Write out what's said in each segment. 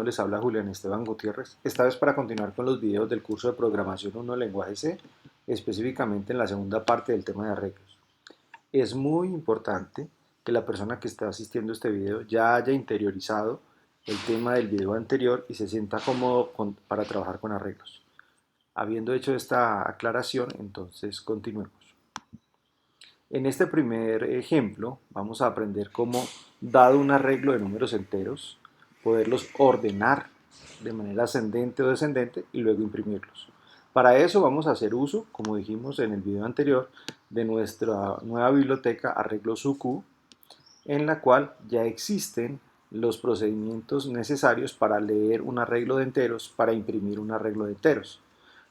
1, les habla Julián Esteban Gutiérrez, esta vez para continuar con los videos del curso de Programación 1 Lenguaje C, específicamente en la segunda parte del tema de arreglos. Es muy importante que la persona que está asistiendo a este video ya haya interiorizado el tema del video anterior y se sienta cómodo para trabajar con arreglos. Habiendo hecho esta aclaración, entonces continuemos. En este primer ejemplo vamos a aprender cómo, dado un arreglo de números enteros, poderlos ordenar de manera ascendente o descendente y luego imprimirlos. Para eso vamos a hacer uso, como dijimos en el video anterior, de nuestra nueva biblioteca Arreglos UQ, en la cual ya existen los procedimientos necesarios para leer un arreglo de enteros, para imprimir un arreglo de enteros.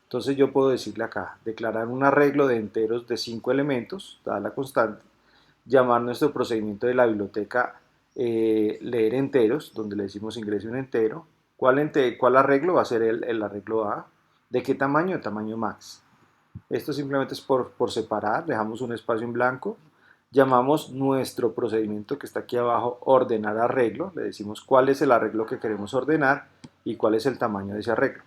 Entonces yo puedo decirle acá, declarar un arreglo de enteros de 5 elementos, dada la constante, llamar nuestro procedimiento de la biblioteca leer enteros, donde le decimos ingrese un entero. ¿Cuál arreglo va a ser el arreglo A? ¿De qué tamaño? De tamaño max. Esto simplemente es por separar, dejamos un espacio en blanco, llamamos nuestro procedimiento que está aquí abajo ordenar arreglo, le decimos cuál es el arreglo que queremos ordenar y cuál es el tamaño de ese arreglo.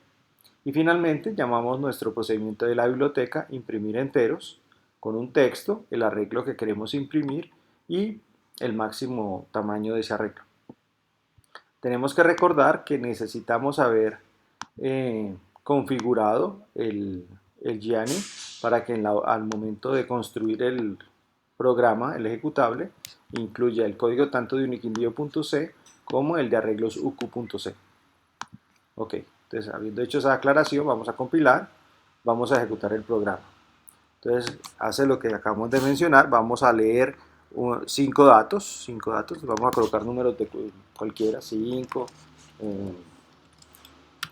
Y finalmente llamamos nuestro procedimiento de la biblioteca imprimir enteros con un texto, el arreglo que queremos imprimir y el máximo tamaño de ese arreglo. Tenemos que recordar que necesitamos haber configurado el Gianni para que al momento de construir el programa, el ejecutable, incluya el código tanto de uniqueindio.c como el de arreglos uq.c. Ok. Entonces, habiendo hecho esa aclaración, vamos a compilar, vamos a ejecutar el programa. Entonces, hace lo que acabamos de mencionar, vamos a leer 5 datos, vamos a colocar números de cualquiera, 5,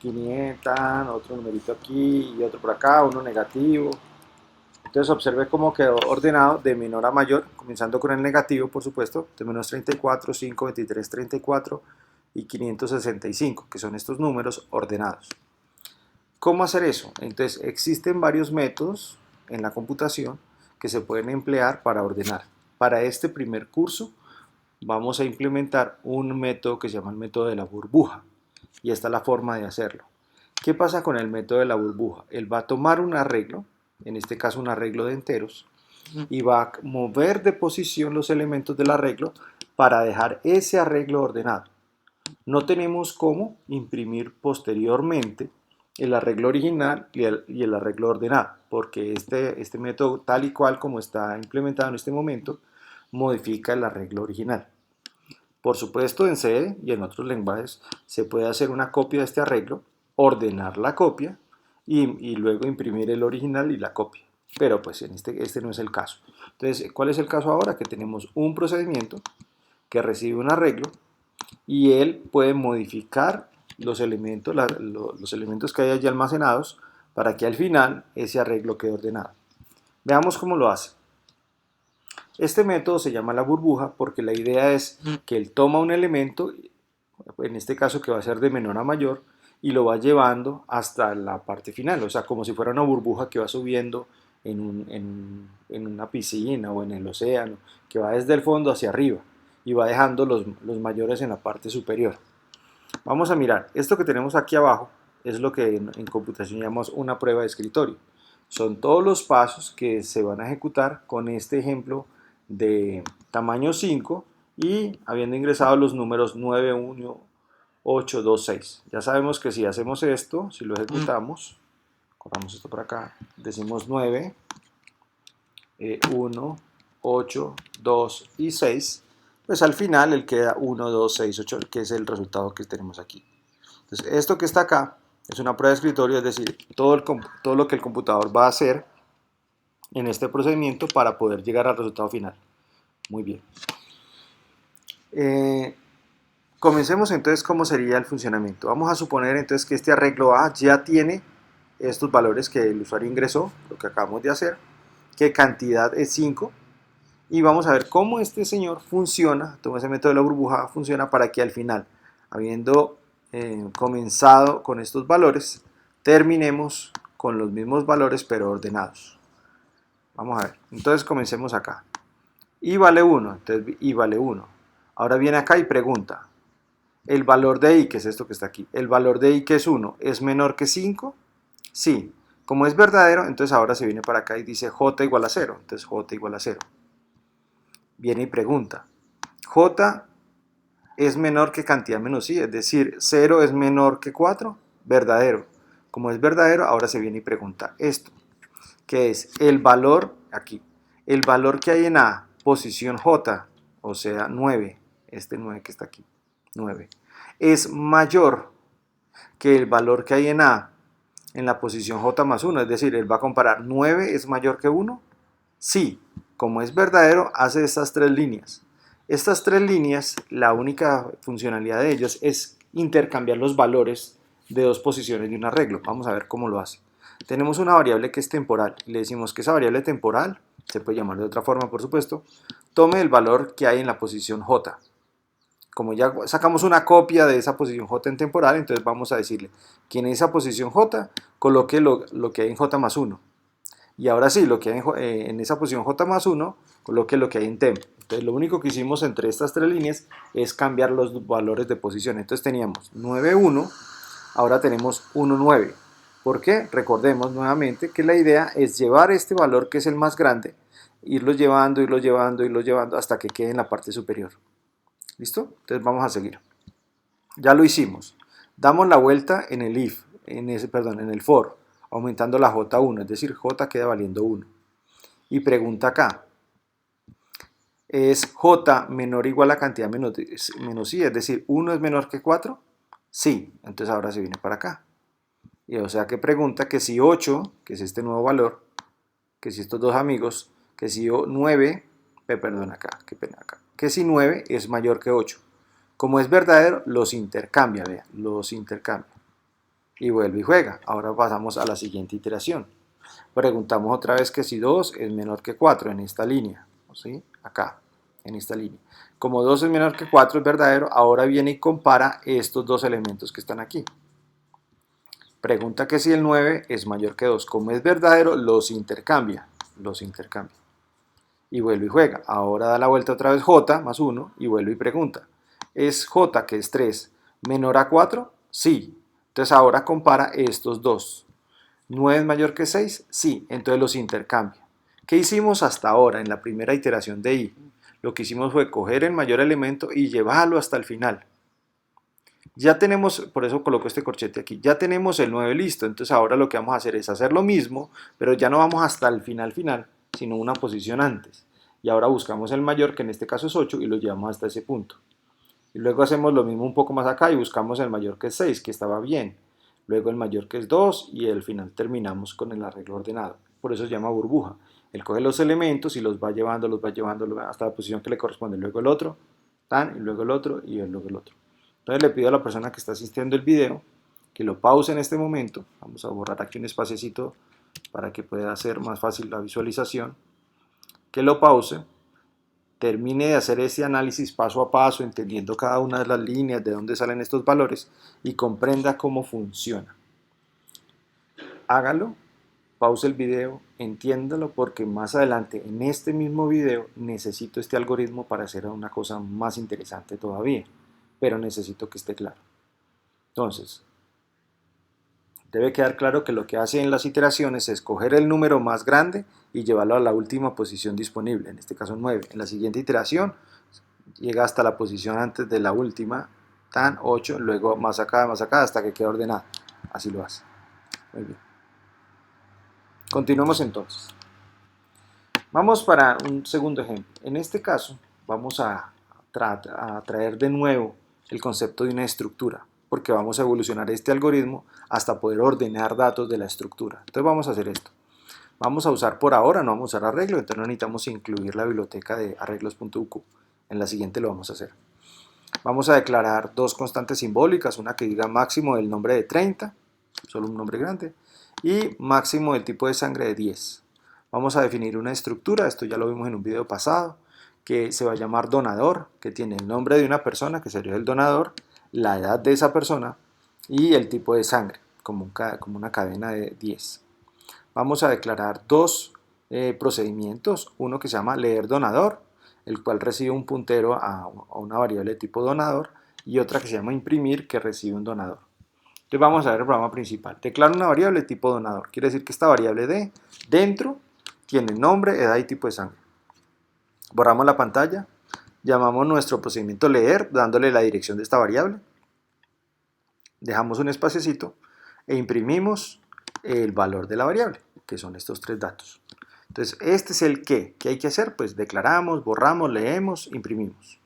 500, otro numerito aquí y otro por acá, uno negativo. Entonces, observe cómo quedó ordenado de menor a mayor, comenzando con el negativo, por supuesto, de menos 34, 5, 23, 34 y 565, que son estos números ordenados. ¿Cómo hacer eso? Entonces, existen varios métodos en la computación que se pueden emplear para ordenar. Para este primer curso vamos a implementar un método que se llama el método de la burbuja, y esta es la forma de hacerlo. ¿Qué pasa con el método de la burbuja? Él va a tomar un arreglo, en este caso un arreglo de enteros, y va a mover de posición los elementos del arreglo para dejar ese arreglo ordenado. No tenemos cómo imprimir posteriormente el arreglo original y el arreglo ordenado, porque este método, tal y cual como está implementado en este momento, modifica el arreglo original. Por supuesto, en C y en otros lenguajes se puede hacer una copia de este arreglo, ordenar la copia y luego imprimir el original y la copia. Pero pues en este no es el caso. Entonces, ¿cuál es el caso ahora? Que tenemos un procedimiento que recibe un arreglo y él puede modificar los elementos que hay allí almacenados para que al final ese arreglo quede ordenado. Veamos cómo lo hace. Este método se llama la burbuja porque la idea es que él toma un elemento, en este caso que va a ser de menor a mayor, y lo va llevando hasta la parte final, o sea, como si fuera una burbuja que va subiendo en una piscina o en el océano, que va desde el fondo hacia arriba y va dejando los mayores en la parte superior. Vamos a mirar, esto que tenemos aquí abajo es lo que en computación llamamos una prueba de escritorio. Son todos los pasos que se van a ejecutar con este ejemplo de tamaño 5 y habiendo ingresado los números 9, 1, 8, 2, 6. Ya sabemos que si hacemos esto, si lo ejecutamos, corramos esto por acá, decimos 9, 1, 8, 2 y 6, pues al final él queda 1, 2, 6, 8, que es el resultado que tenemos aquí. Entonces, esto que está acá es una prueba de escritorio, es decir, todo lo que el computador va a hacer en este procedimiento para poder llegar al resultado final. Muy bien. Comencemos entonces cómo sería el funcionamiento. Vamos a suponer entonces que este arreglo A ya tiene estos valores que el usuario ingresó, lo que acabamos de hacer, que cantidad es 5, y vamos a ver cómo este señor funciona, todo ese método de la burbuja funciona para que al final, habiendo comenzado con estos valores, terminemos con los mismos valores pero ordenados. Vamos a ver, entonces comencemos acá. I vale 1, entonces I vale 1. Ahora viene acá y pregunta, El valor de i, que es esto que está aquí, el valor de i, que es 1, ¿es menor que 5? Sí. Como es verdadero, entonces ahora se viene para acá y dice j igual a 0. Entonces j igual a 0. Viene y pregunta, j es menor que cantidad menos i, es decir, 0 es menor que 4, verdadero. Como es verdadero, ahora se viene y pregunta esto, que es el valor, aquí, el valor que hay en a, posición j, o sea, 9, este 9 que está aquí, 9, es mayor que el valor que hay en a, en la posición j más 1, es decir, él va a comparar 9 es mayor que 1, sí, como es verdadero, hace estas tres líneas. Estas tres líneas, la única funcionalidad de ellas es intercambiar los valores de dos posiciones de un arreglo. Vamos a ver cómo lo hace. Tenemos una variable que es temporal y le decimos que esa variable temporal, se puede llamar de otra forma por supuesto, tome el valor que hay en la posición j. Como ya sacamos una copia de esa posición j en temporal, entonces vamos a decirle que en esa posición j coloque lo que hay en j más 1. Y ahora sí, lo que hay en esa posición j más 1, coloque lo que hay en temp. Entonces lo único que hicimos entre estas tres líneas es cambiar los valores de posición. Entonces teníamos 9, 1, ahora tenemos 1, 9. ¿Por qué? Recordemos nuevamente que la idea es llevar este valor que es el más grande, irlo llevando, irlo llevando, irlo llevando hasta que quede en la parte superior. ¿Listo? Entonces vamos a seguir. Ya lo hicimos. Damos la vuelta en el if, en el for, aumentando la j1, es decir, j queda valiendo 1. Y pregunta acá, ¿es j menor o igual a cantidad menos i? Es decir, 1 es menor que 4? Sí, entonces ahora se viene para acá. Y o sea que pregunta que si 8, que es este nuevo valor, que si estos dos amigos, que si 9, perdón acá, qué pena acá, que si 9 es mayor que 8. Como es verdadero, los intercambia, vean, los intercambia. Y vuelve y juega. Ahora pasamos a la siguiente iteración. Preguntamos otra vez que si 2 es menor que 4 en esta línea, ¿sí? Acá, en esta línea. Como 2 es menor que 4 es verdadero, ahora viene y compara estos dos elementos que están aquí. Pregunta que si el 9 es mayor que 2. Como es verdadero, los intercambia. Los intercambia. Y vuelve y juega. Ahora da la vuelta otra vez j más 1 y vuelve y pregunta. ¿Es j, que es 3, menor a 4? Sí. Entonces ahora compara estos dos. ¿9 es mayor que 6? Sí. Entonces los intercambia. ¿Qué hicimos hasta ahora en la primera iteración de i? Lo que hicimos fue coger el mayor elemento y llevarlo hasta el final. Ya tenemos, por eso coloco este corchete aquí, ya tenemos el 9 listo, entonces ahora lo que vamos a hacer es hacer lo mismo, pero ya no vamos hasta el final, sino una posición antes. Y ahora buscamos el mayor, que en este caso es 8, y lo llevamos hasta ese punto. Y luego hacemos lo mismo un poco más acá y buscamos el mayor que es 6, que estaba bien. Luego el mayor que es 2 y al final terminamos con el arreglo ordenado. Por eso se llama burbuja. Él coge los elementos y los va llevando hasta la posición que le corresponde. Luego el otro, tan, y luego el otro, y luego el otro. Entonces le pido a la persona que está asistiendo el video que lo pause en este momento. Vamos a borrar aquí un espaciecito para que pueda ser más fácil la visualización. Que lo pause, termine de hacer este análisis paso a paso, entendiendo cada una de las líneas, de dónde salen estos valores y comprenda cómo funciona. Hágalo, pause el video, entiéndalo, porque más adelante en este mismo video necesito este algoritmo para hacer una cosa más interesante todavía, pero necesito que esté claro. Entonces, debe quedar claro que lo que hace en las iteraciones es coger el número más grande y llevarlo a la última posición disponible, en este caso 9. En la siguiente iteración llega hasta la posición antes de la última, tan 8, luego más acá, hasta que quede ordenado. Así lo hace. Muy bien. Continuemos entonces. Vamos para un segundo ejemplo. En este caso vamos a traer de nuevo el concepto de una estructura, porque vamos a evolucionar este algoritmo hasta poder ordenar datos de la estructura. Entonces vamos a hacer esto. Vamos a usar por ahora, no vamos a usar arreglo, entonces no necesitamos incluir la biblioteca de arreglos.uq. En la siguiente lo vamos a hacer. Vamos a declarar dos constantes simbólicas, una que diga máximo del nombre de 30, solo un nombre grande, y máximo del tipo de sangre de 10. Vamos a definir una estructura, esto ya lo vimos en un video pasado, que se va a llamar donador, que tiene el nombre de una persona, que sería el donador, la edad de esa persona y el tipo de sangre, como una cadena de 10. Vamos a declarar dos procedimientos, uno que se llama leer donador, el cual recibe un puntero a una variable de tipo donador, y otra que se llama imprimir, que recibe un donador. Entonces vamos a ver el programa principal. Declaro una variable tipo donador. Quiere decir que esta variable D dentro tiene nombre, edad y tipo de sangre. Borramos la pantalla. Llamamos nuestro procedimiento leer, dándole la dirección de esta variable. Dejamos un espaciecito e imprimimos el valor de la variable, que son estos tres datos. Entonces, este es el qué. ¿Qué hay que hacer? Pues declaramos, borramos, leemos, imprimimos.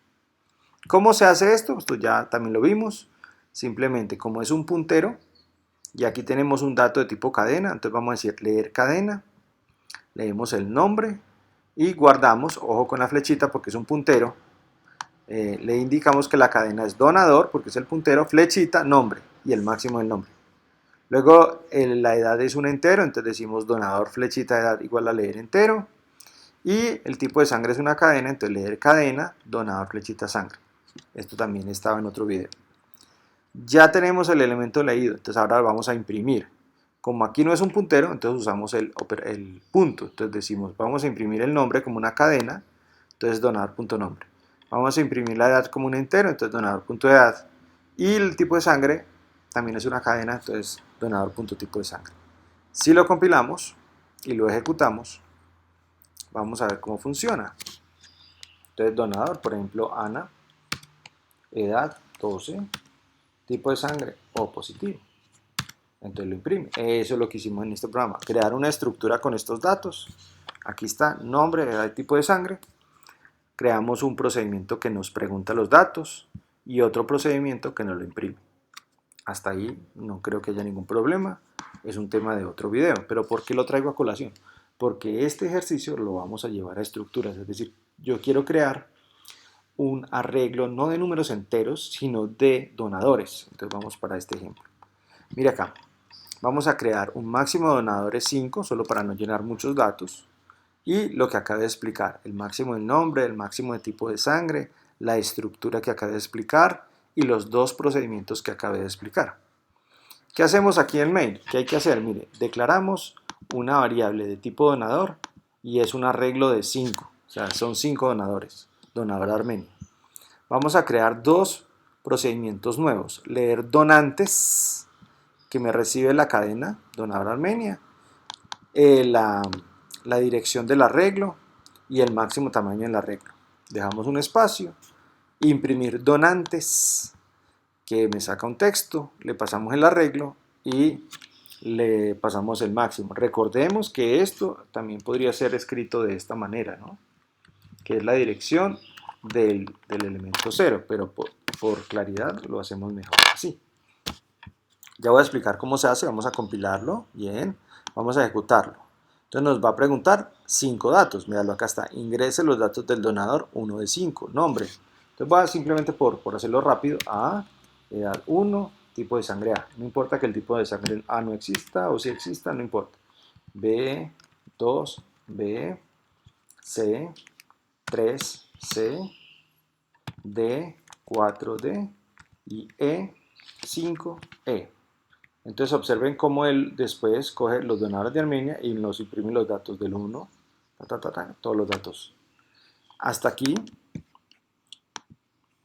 ¿Cómo se hace esto? Esto ya también lo vimos. Simplemente, como es un puntero, y aquí tenemos un dato de tipo cadena, entonces vamos a decir leer cadena, leemos el nombre y guardamos, ojo con la flechita porque es un puntero, le indicamos que la cadena es donador porque es el puntero, flechita, nombre y el máximo del nombre. Luego la edad es un entero, entonces decimos donador flechita edad igual a leer entero. Y el tipo de sangre es una cadena, entonces leer cadena, donador flechita sangre. Esto también estaba en otro video. Ya tenemos el elemento leído, entonces ahora lo vamos a imprimir. Como aquí no es un puntero, entonces usamos el punto. Entonces decimos, vamos a imprimir el nombre como una cadena, entonces donador.nombre. Vamos a imprimir la edad como un entero, entonces donador.edad. Y el tipo de sangre también es una cadena, entonces donador.tipo de sangre. Si lo compilamos y lo ejecutamos, vamos a ver cómo funciona. Entonces donador, por ejemplo, Ana, edad 12, tipo de sangre O positivo. Entonces lo imprime. Eso es lo que hicimos en este programa, crear una estructura con estos datos. Aquí está nombre, edad y tipo de sangre. Creamos un procedimiento que nos pregunta los datos y otro procedimiento que nos lo imprime. Hasta ahí no creo que haya ningún problema, es un tema de otro video. Pero ¿por qué lo traigo a colación? Porque este ejercicio lo vamos a llevar a estructuras, es decir, yo quiero crear un arreglo no de números enteros, sino de donadores. Entonces vamos para este ejemplo. Mira acá, vamos a crear un máximo de donadores 5, solo para no llenar muchos datos. Y lo que acabé de explicar, el máximo del nombre, el máximo de tipo de sangre, la estructura que acabé de explicar y los dos procedimientos que acabé de explicar. ¿Qué hacemos aquí en el main? ¿Qué hay que hacer? Mire, declaramos una variable de tipo donador y es un arreglo de 5, o sea, son 5 donadores, donador armenio. Vamos a crear dos procedimientos nuevos, leer donantes, que me recibe la cadena, donador armenia, la dirección del arreglo y el máximo tamaño del arreglo. Dejamos un espacio, imprimir donantes, que me saca un texto, le pasamos el arreglo y le pasamos el máximo. Recordemos que esto también podría ser escrito de esta manera, ¿no? Que es la dirección del elemento 0, pero por claridad lo hacemos mejor así. Ya voy a explicar cómo se hace, vamos a compilarlo, bien, vamos a ejecutarlo. Entonces nos va a preguntar 5 datos, míralo acá está, ingrese los datos del donador 1 de 5, nombre. Entonces voy a simplemente por hacerlo rápido, A, edad 1, tipo de sangre A. No importa que el tipo de sangre A no exista o si exista, no importa. B, 2, B, C, 3, C, D, 4D y E, 5E. Entonces observen cómo él después coge los donadores de Armenia y nos imprime los datos del 1, todos los datos. Hasta aquí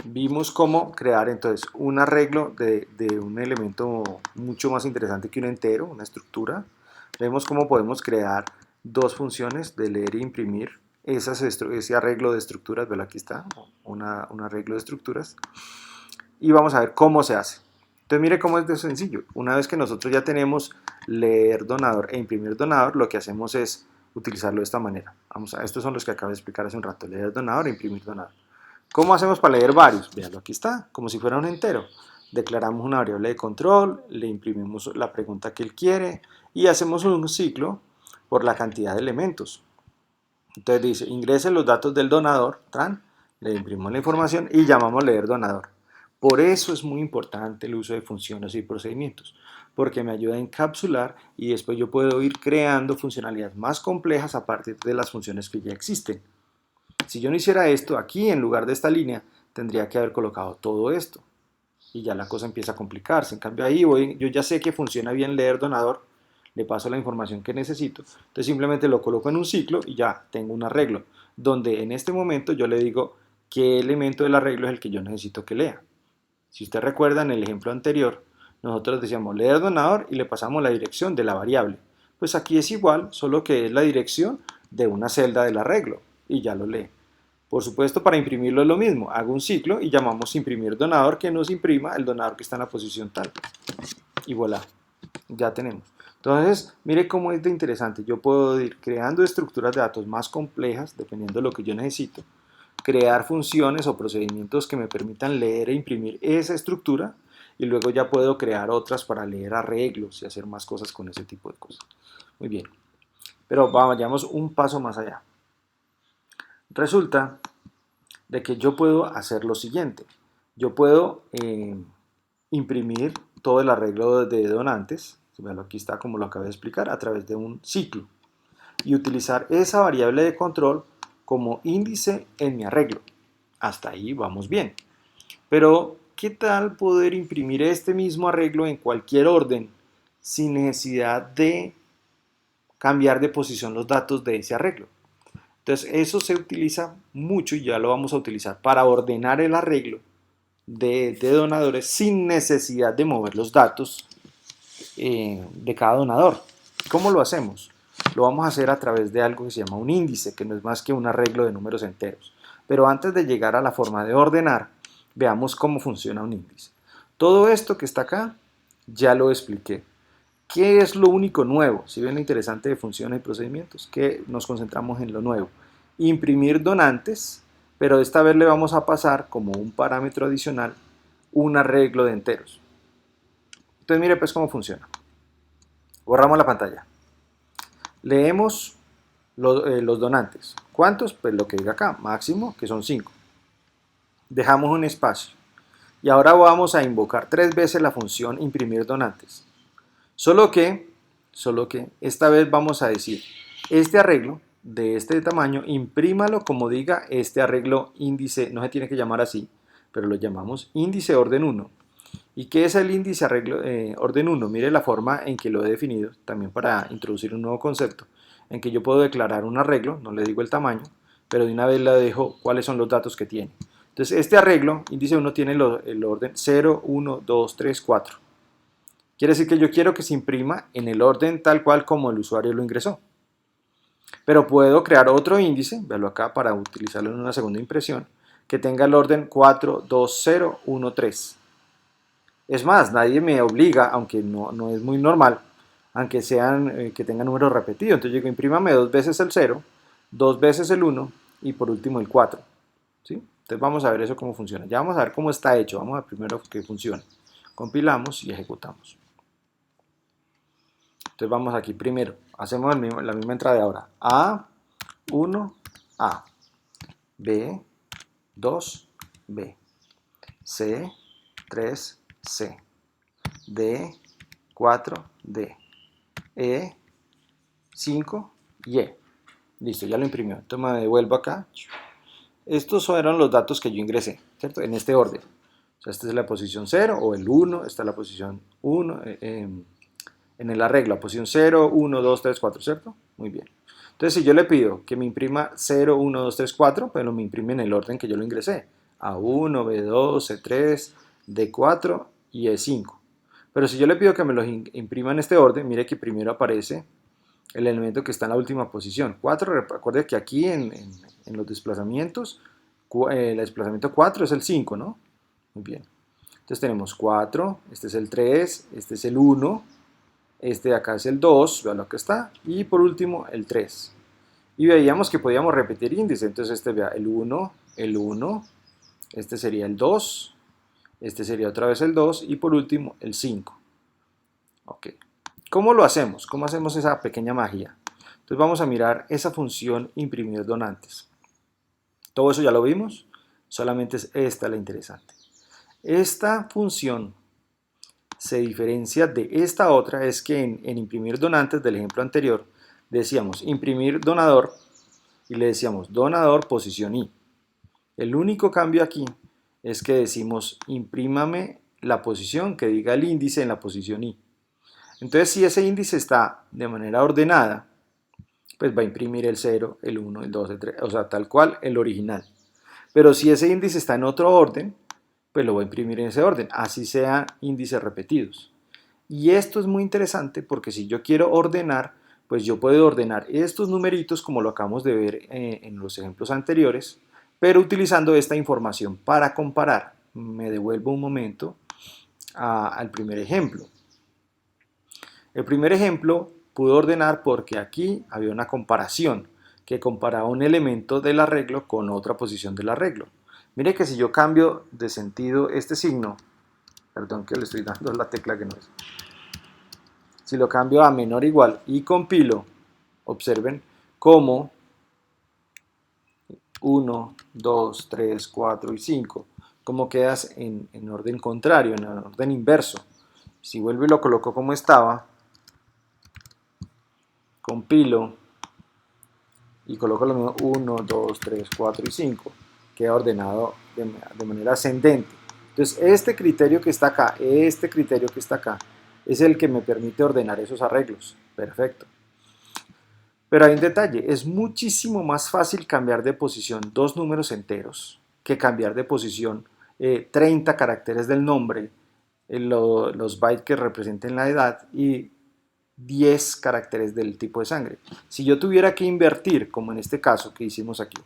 vimos cómo crear entonces un arreglo de un elemento mucho más interesante que un entero, una estructura. Vemos cómo podemos crear dos funciones de leer e imprimir ese arreglo de estructuras, ¿verdad? Aquí está, un arreglo de estructuras. Y vamos a ver cómo se hace. Entonces mire cómo es de sencillo. Una vez que nosotros ya tenemos leer donador e imprimir donador, lo que hacemos es utilizarlo de esta manera. Estos son los que acabo de explicar hace un rato, leer donador e imprimir donador. ¿Cómo hacemos para leer varios? Véanlo, aquí está, como si fuera un entero. Declaramos una variable de control, le imprimimos la pregunta que él quiere y hacemos un ciclo por la cantidad de elementos. Entonces dice, ingrese los datos del donador, le imprimimos la información y llamamos leer donador. Por eso es muy importante el uso de funciones y procedimientos, porque me ayuda a encapsular y después yo puedo ir creando funcionalidades más complejas a partir de las funciones que ya existen. Si yo no hiciera esto, aquí en lugar de esta línea, tendría que haber colocado todo esto. Y ya la cosa empieza a complicarse. En cambio ahí yo ya sé que funciona bien leer donador, le paso la información que necesito, entonces simplemente lo coloco en un ciclo y ya tengo un arreglo, donde en este momento yo le digo qué elemento del arreglo es el que yo necesito que lea. Si usted recuerda en el ejemplo anterior, nosotros decíamos leer donador y le pasamos la dirección de la variable. Pues aquí es igual, solo que es la dirección de una celda del arreglo y ya lo lee. Por supuesto, para imprimirlo es lo mismo. Hago un ciclo y llamamos imprimir donador que nos imprima el donador que está en la posición tal. Y voilà, ya tenemos. Entonces, mire cómo es de interesante. Yo puedo ir creando estructuras de datos más complejas, dependiendo de lo que yo necesito, crear funciones o procedimientos que me permitan leer e imprimir esa estructura y luego ya puedo crear otras para leer arreglos y hacer más cosas con ese tipo de cosas. Muy bien, pero vayamos un paso más allá. Resulta de que yo puedo hacer lo siguiente. Yo puedo imprimir todo el arreglo de donantes, aquí está como lo acabé de explicar, a través de un ciclo y utilizar esa variable de control como índice en mi arreglo. Hasta ahí vamos bien. Pero, ¿qué tal poder imprimir este mismo arreglo en cualquier orden sin necesidad de cambiar de posición los datos de ese arreglo? Entonces, eso se utiliza mucho y ya lo vamos a utilizar para ordenar el arreglo de donadores sin necesidad de mover los datos de cada donador. ¿Cómo lo hacemos? Lo vamos a hacer a través de algo que se llama un índice, que no es más que un arreglo de números enteros. Pero antes de llegar a la forma de ordenar, veamos cómo funciona un índice. Todo esto que está acá ya lo expliqué. ¿Qué es lo único nuevo? Si ven lo interesante de funciones y procedimientos, que nos concentramos en lo nuevo. Imprimir donantes, pero esta vez le vamos a pasar como un parámetro adicional un arreglo de enteros. Entonces mire pues cómo funciona. Borramos la pantalla. Leemos los donantes. ¿Cuántos? Pues lo que diga acá, máximo, que son 5. Dejamos un espacio. Y ahora vamos a invocar 3 veces la función imprimir donantes. Solo que esta vez vamos a decir, este arreglo de este tamaño, imprímalo como diga este arreglo índice, no se tiene que llamar así, pero lo llamamos índice orden 1. ¿Y qué es el índice arreglo orden 1? Mire la forma en que lo he definido, también para introducir un nuevo concepto, en que yo puedo declarar un arreglo, no le digo el tamaño, pero de una vez le dejo cuáles son los datos que tiene. Entonces este arreglo, índice 1, tiene el orden 0, 1, 2, 3, 4. Quiere decir que yo quiero que se imprima en el orden tal cual como el usuario lo ingresó. Pero puedo crear otro índice, véalo acá para utilizarlo en una segunda impresión, que tenga el orden 4, 2, 0, 1, 3. Es más, nadie me obliga, aunque no es muy normal, aunque sean que tengan números repetidos. Entonces yo digo, imprímame 2 veces el 0, 2 veces el 1 y por último el 4. ¿Sí? Entonces vamos a ver eso cómo funciona. Ya vamos a ver cómo está hecho. Vamos a ver primero que funcione. Compilamos y ejecutamos. Entonces vamos aquí primero. Hacemos la misma entrada de ahora. A, 1, A. B, 2, B. C, 3, C. D, 4, D. E, 5, Y. Listo, ya lo imprimió. Entonces me devuelvo acá. Estos eran los datos que yo ingresé, ¿cierto? En este orden. O sea, esta es la posición 0 o el 1, esta es la posición 1, en el arreglo, la posición 0, 1, 2, 3, 4, ¿cierto? Muy bien. Entonces, si yo le pido que me imprima 0, 1, 2, 3, 4, pues lo me imprime en el orden que yo lo ingresé. A1, B2, C3, D4 y E5. Pero si yo le pido que me los imprima en este orden, mire que primero aparece el elemento que está en la última posición. 4, recuerde que aquí en los desplazamientos, el desplazamiento 4 es el 5, ¿no? Muy bien. Entonces tenemos 4, este es el 3, este es el 1, este de acá es el 2, vean lo que está, y por último el 3. Y veíamos que podíamos repetir índice, entonces este vea el 1, este sería el 2, este sería otra vez el 2 y por último el 5. Ok. ¿Cómo lo hacemos? ¿Cómo hacemos esa pequeña magia? Entonces vamos a mirar esa función imprimir donantes. Todo eso ya lo vimos, solamente es esta la interesante. Esta función se diferencia de esta otra, es que en imprimir donantes del ejemplo anterior decíamos imprimir donador y le decíamos donador posición I. El único cambio aquí es que decimos imprímame la posición que diga el índice en la posición I. Entonces si ese índice está de manera ordenada, pues va a imprimir el 0, el 1, el 2, el 3, o sea, tal cual el original. Pero si ese índice está en otro orden, pues lo voy a imprimir en ese orden, así sean índices repetidos. Y esto es muy interesante porque si yo quiero ordenar, pues yo puedo ordenar estos numeritos como lo acabamos de ver en los ejemplos anteriores, pero utilizando esta información para comparar. Me devuelvo un momento al primer ejemplo. El primer ejemplo pude ordenar porque aquí había una comparación que comparaba un elemento del arreglo con otra posición del arreglo. Mire que si yo cambio de sentido este signo, perdón que le estoy dando la tecla que no es, si lo cambio a menor o igual y compilo, observen cómo 1, 2, 3, 4 y 5, cómo quedas en orden contrario, en orden inverso. Si vuelvo y lo coloco como estaba, compilo y coloco lo mismo 1, 2, 3, 4 y 5, queda ordenado de manera ascendente. Entonces este criterio que está acá, es el que me permite ordenar esos arreglos. Perfecto. Pero hay un detalle, es muchísimo más fácil cambiar de posición dos números enteros que cambiar de posición 30 caracteres del nombre, los bytes que representen la edad y 10 caracteres del tipo de sangre. Si yo tuviera que invertir, como en este caso que hicimos aquí,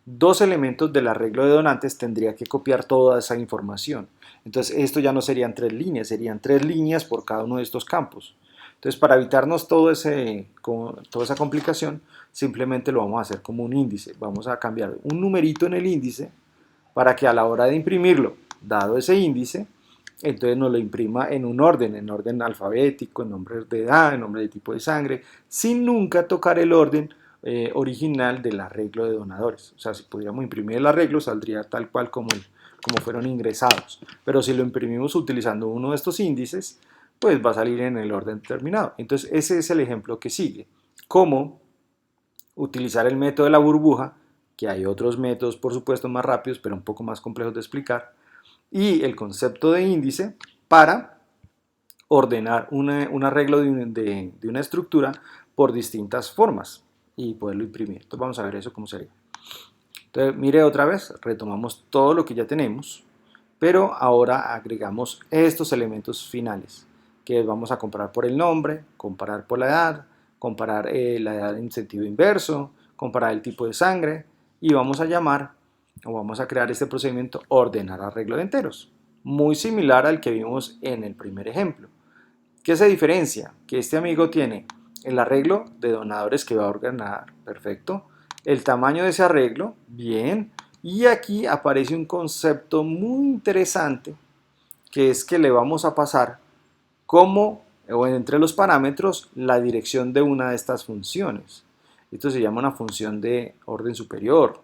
dos elementos del arreglo de donantes, tendría que copiar toda esa información. Entonces esto ya no serían tres líneas por cada uno de estos campos. Entonces para evitarnos toda esa complicación, simplemente lo vamos a hacer como un índice. Vamos a cambiar un numerito en el índice para que a la hora de imprimirlo, dado ese índice, entonces nos lo imprima en orden alfabético, en nombre de edad, en nombre de tipo de sangre, sin nunca tocar el orden original del arreglo de donadores. O sea, si pudiéramos imprimir el arreglo, saldría tal cual como fueron ingresados. Pero si lo imprimimos utilizando uno de estos índices, pues va a salir en el orden determinado. Entonces, ese es el ejemplo que sigue. Cómo utilizar el método de la burbuja, que hay otros métodos, por supuesto, más rápidos, pero un poco más complejos de explicar, y el concepto de índice para ordenar un arreglo de una estructura por distintas formas y poderlo imprimir. Entonces vamos a ver eso cómo sería. Entonces mire otra vez, retomamos todo lo que ya tenemos, pero ahora agregamos estos elementos finales, que vamos a comparar por el nombre, comparar por la edad, comparar la edad en sentido inverso, comparar el tipo de sangre y vamos a llamar o vamos a crear este procedimiento ordenar arreglo de enteros, muy similar al que vimos en el primer ejemplo. ¿Qué se diferencia? Que este amigo tiene el arreglo de donadores que va a ordenar, perfecto, el tamaño de ese arreglo, bien, y aquí aparece un concepto muy interesante que es que le vamos a pasar como o entre los parámetros la dirección de una de estas funciones. Esto se llama una función de orden superior.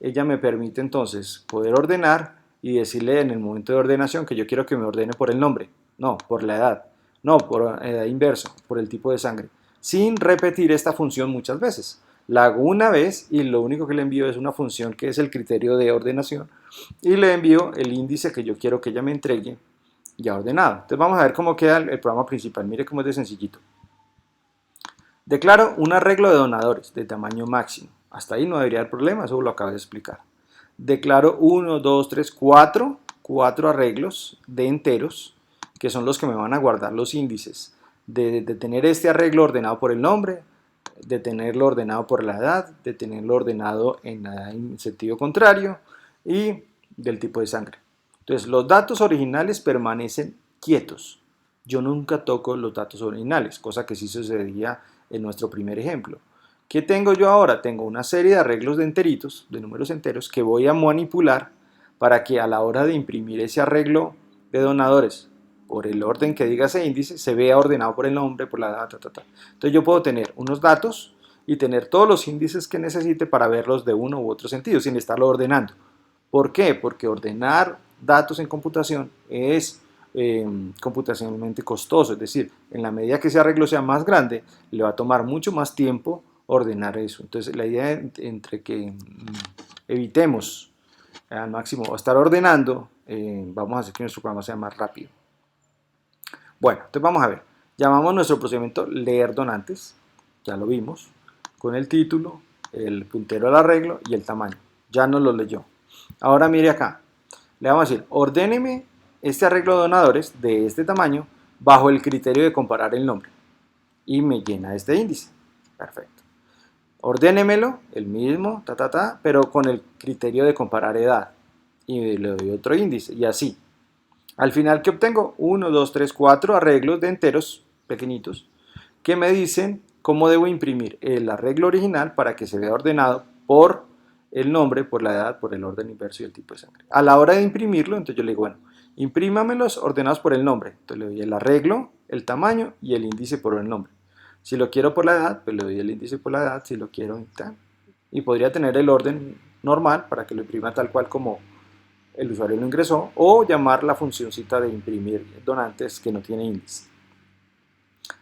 Ella me permite entonces poder ordenar y decirle en el momento de ordenación que yo quiero que me ordene por el nombre, no, por la edad, no, por edad inverso, por el tipo de sangre, sin repetir esta función muchas veces. La hago una vez y lo único que le envío es una función que es el criterio de ordenación y le envío el índice que yo quiero que ella me entregue ya ordenado. Entonces vamos a ver cómo queda el programa principal. Mire cómo es de sencillito. Declaro un arreglo de donadores de tamaño máximo. Hasta ahí no debería haber problema, eso lo acabo de explicar. Declaro 1, 2, 3, 4 arreglos de enteros, que son los que me van a guardar los índices. De tener este arreglo ordenado por el nombre, de tenerlo ordenado por la edad, de tenerlo ordenado en sentido contrario y del tipo de sangre. Entonces los datos originales permanecen quietos. Yo nunca toco los datos originales, cosa que sí sucedía en nuestro primer ejemplo. ¿Qué tengo yo ahora? Tengo una serie de arreglos de enteritos, de números enteros, que voy a manipular para que a la hora de imprimir ese arreglo de donadores por el orden que diga ese índice, se vea ordenado por el nombre, por la edad, Entonces yo puedo tener unos datos y tener todos los índices que necesite para verlos de uno u otro sentido, sin estarlo ordenando. ¿Por qué? Porque ordenar datos en computación es computacionalmente costoso, es decir, en la medida que ese arreglo sea más grande, le va a tomar mucho más tiempo ordenar eso. Entonces la idea entre que evitemos al máximo estar ordenando, vamos a hacer que nuestro programa sea más rápido. Bueno, entonces vamos a ver. Llamamos nuestro procedimiento leer donantes, ya lo vimos, con el título, el puntero del arreglo y el tamaño. Ya nos lo leyó. Ahora mire acá. Le vamos a decir, ordéneme este arreglo de donadores de este tamaño bajo el criterio de comparar el nombre. Y me llena este índice. Perfecto. Ordénemelo, el mismo, pero con el criterio de comparar edad. Y le doy otro índice, y así. Al final, ¿qué obtengo? 1, 2, 3, 4 arreglos de enteros pequeñitos que me dicen cómo debo imprimir el arreglo original para que se vea ordenado por el nombre, por la edad, por el orden inverso y el tipo de sangre. A la hora de imprimirlo, entonces yo le digo, bueno, imprímamelos ordenados por el nombre. Entonces le doy el arreglo, el tamaño y el índice por el nombre. Si lo quiero por la edad, pues le doy el índice por la edad, si lo quiero tal. Y podría tener el orden normal para que lo imprima tal cual como el usuario lo ingresó, o llamar la funcióncita de imprimir donantes que no tiene índice.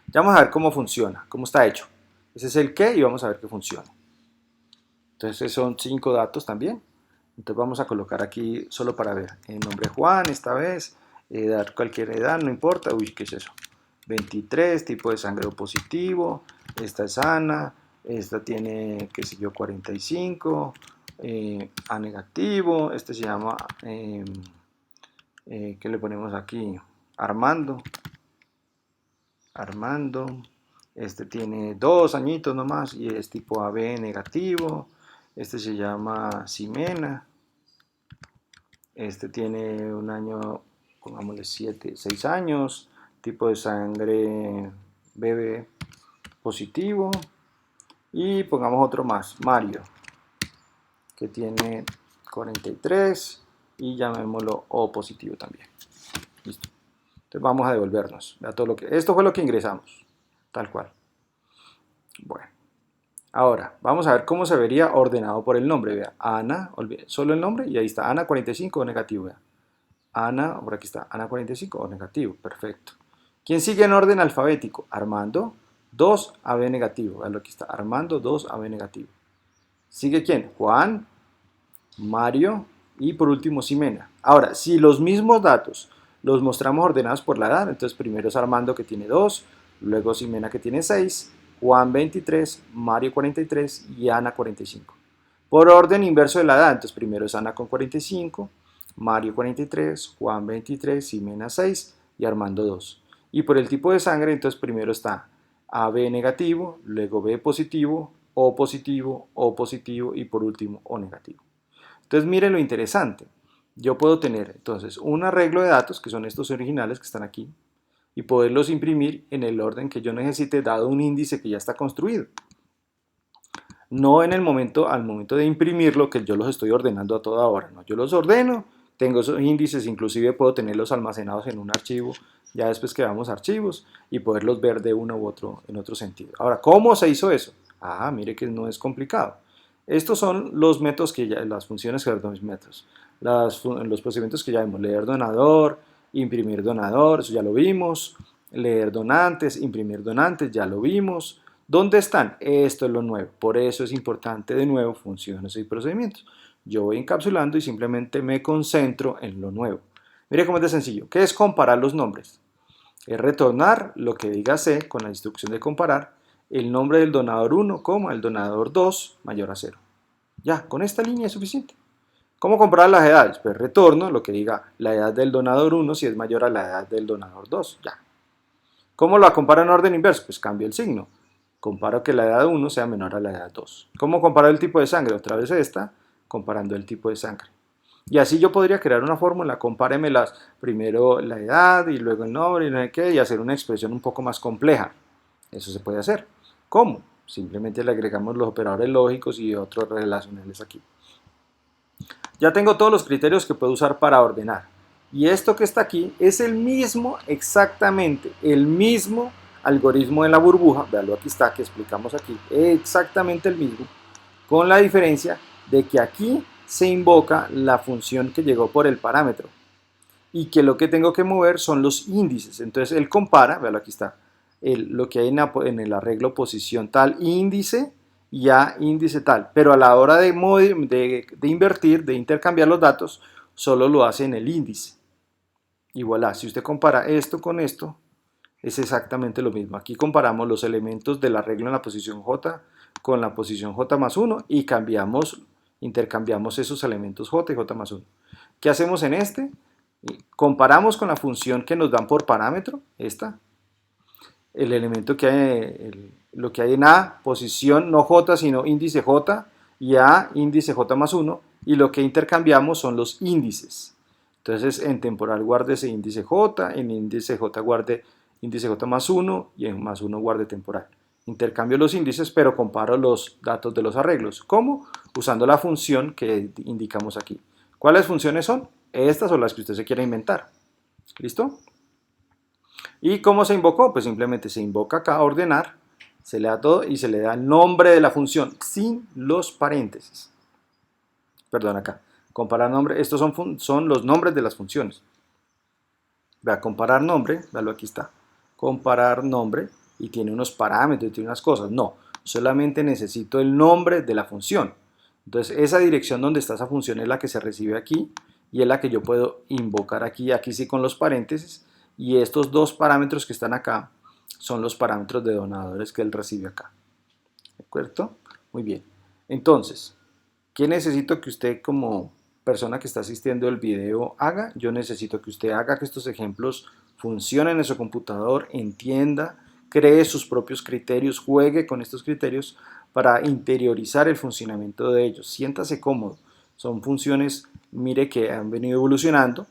Ya vamos a ver cómo funciona, cómo está hecho. Ese es el qué y vamos a ver que funciona. Entonces son 5 datos también. Entonces vamos a colocar aquí solo para ver. El nombre Juan esta vez, dar cualquier edad, no importa. Uy, ¿qué es eso? 23, tipo de sangre O positivo, esta es Ana, esta tiene, qué sé yo, 45, A negativo, este se llama, ¿qué le ponemos aquí? Armando, este tiene 2 añitos nomás y es tipo AB negativo, este se llama Ximena, este tiene un año, pongámosle 6 años, tipo de sangre BB positivo, y pongamos otro más, Mario, que tiene 43 y llamémoslo O positivo también. Listo. Entonces vamos a devolvernos. Vea todo lo que, esto fue lo que ingresamos, tal cual. Bueno, ahora vamos a ver cómo se vería ordenado por el nombre. Vea, Ana, solo el nombre y ahí está, Ana 45 O negativo. Vea. Ana, por aquí está, Ana 45 O negativo, perfecto. ¿Quién sigue en orden alfabético? Armando 2 AB negativo. Vean lo que está, Armando 2 AB negativo. ¿Sigue quién? Juan, Mario y por último Ximena. Ahora, si los mismos datos los mostramos ordenados por la edad, entonces primero es Armando que tiene 2, luego Ximena que tiene 6, Juan 23, Mario 43 y Ana 45. Por orden inverso de la edad, entonces primero es Ana con 45, Mario 43, Juan 23, Ximena 6 y Armando 2. Y por el tipo de sangre, entonces primero está AB negativo, luego B positivo, O positivo, O positivo y por último O negativo. Entonces miren lo interesante. Yo puedo tener entonces un arreglo de datos, que son estos originales que están aquí, y poderlos imprimir en el orden que yo necesite dado un índice que ya está construido. No en el momento, al momento de imprimirlo, que yo los estoy ordenando a toda hora. No, yo los ordeno, tengo esos índices, inclusive puedo tenerlos almacenados en un archivo, ya después que veamos archivos, y poderlos ver de uno u otro en otro sentido. Ahora, ¿cómo se hizo eso? Ah, mire que no es complicado. Estos son los métodos que ya, las funciones que los métodos, los procedimientos que ya vimos, leer donador, imprimir donador, eso ya lo vimos, leer donantes, imprimir donantes, ya lo vimos. ¿Dónde están? Esto es lo nuevo, por eso es importante de nuevo funciones y procedimientos. Yo voy encapsulando y simplemente me concentro en lo nuevo. Mire cómo es de sencillo. ¿Qué es comparar los nombres? Es retornar lo que diga C con la instrucción de comparar el nombre del donador 1, el donador 2 mayor a 0. Ya, con esta línea es suficiente. ¿Cómo comparar las edades? Pues retorno lo que diga la edad del donador 1 si es mayor a la edad del donador 2. Ya. ¿Cómo lo comparo en orden inverso? Pues cambio el signo. Comparo que la edad 1 sea menor a la edad 2. ¿Cómo comparo el tipo de sangre? Otra vez esta, comparando el tipo de sangre. Y así yo podría crear una fórmula, compáremelas primero la edad y luego el nombre y no sé qué, y hacer una expresión un poco más compleja. Eso se puede hacer. ¿Cómo? Simplemente le agregamos los operadores lógicos y otros relacionales aquí. Ya tengo todos los criterios que puedo usar para ordenar. Y esto que está aquí es el mismo, exactamente el mismo algoritmo de la burbuja. Veanlo, aquí está, que explicamos aquí. Exactamente el mismo, con la diferencia de que aquí se invoca la función que llegó por el parámetro y que lo que tengo que mover son los índices. Entonces él compara, veanlo, aquí está, lo que hay en el arreglo posición tal índice y a índice tal, pero a la hora de invertir, de intercambiar los datos, solo lo hace en el índice. Y voilà, si usted compara esto con esto, es exactamente lo mismo. Aquí comparamos los elementos del arreglo en la posición J con la posición J más 1 y intercambiamos esos elementos J y J más 1. ¿Qué hacemos en este? Comparamos con la función que nos dan por parámetro, esta, el elemento que hay, lo que hay en A, posición no J, sino índice J, y A, índice J más 1, y lo que intercambiamos son los índices. Entonces, en temporal guarde ese índice J, en índice J guarde índice J más 1, y en más 1 guarde temporal. Intercambio los índices, pero comparo los datos de los arreglos. ¿Cómo? Usando la función que indicamos aquí. ¿Cuáles funciones son? Estas son las que usted se quiera inventar. ¿Listo? ¿Y cómo se invocó? Pues simplemente se invoca acá ordenar, se le da todo y se le da el nombre de la función sin los paréntesis. Perdón, acá. Comparar nombre, estos son los nombres de las funciones. Vea, comparar nombre, véalo, aquí está. Comparar nombre y tiene unos parámetros, tiene unas cosas. No, solamente necesito el nombre de la función. Entonces, esa dirección donde está esa función es la que se recibe aquí y es la que yo puedo invocar aquí, aquí sí con los paréntesis. Y estos dos parámetros que están acá son los parámetros de donadores que él recibe acá. ¿De acuerdo? Muy bien. Entonces, ¿qué necesito que usted como persona que está asistiendo el video haga? Yo necesito que usted haga que estos ejemplos funcionen en su computador, entienda, cree sus propios criterios, juegue con estos criterios para interiorizar el funcionamiento de ellos. Siéntase cómodo. Son funciones, mire, que han venido evolucionando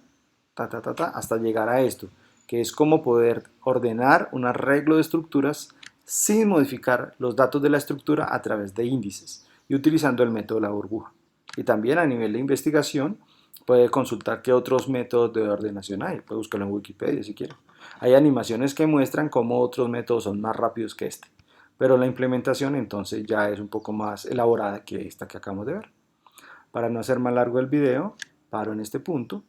hasta llegar a esto, que es como poder ordenar un arreglo de estructuras sin modificar los datos de la estructura a través de índices y utilizando el método de la burbuja. Y también a nivel de investigación puede consultar qué otros métodos de ordenación hay, puede buscarlo en Wikipedia si quiere. Hay animaciones que muestran cómo otros métodos son más rápidos que este, pero la implementación entonces ya es un poco más elaborada que esta que acabamos de ver. Para no hacer más largo el video, paro en este punto,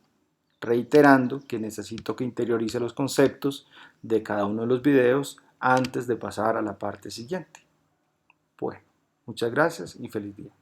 reiterando que necesito que interiorice los conceptos de cada uno de los videos antes de pasar a la parte siguiente. Bueno, muchas gracias y feliz día.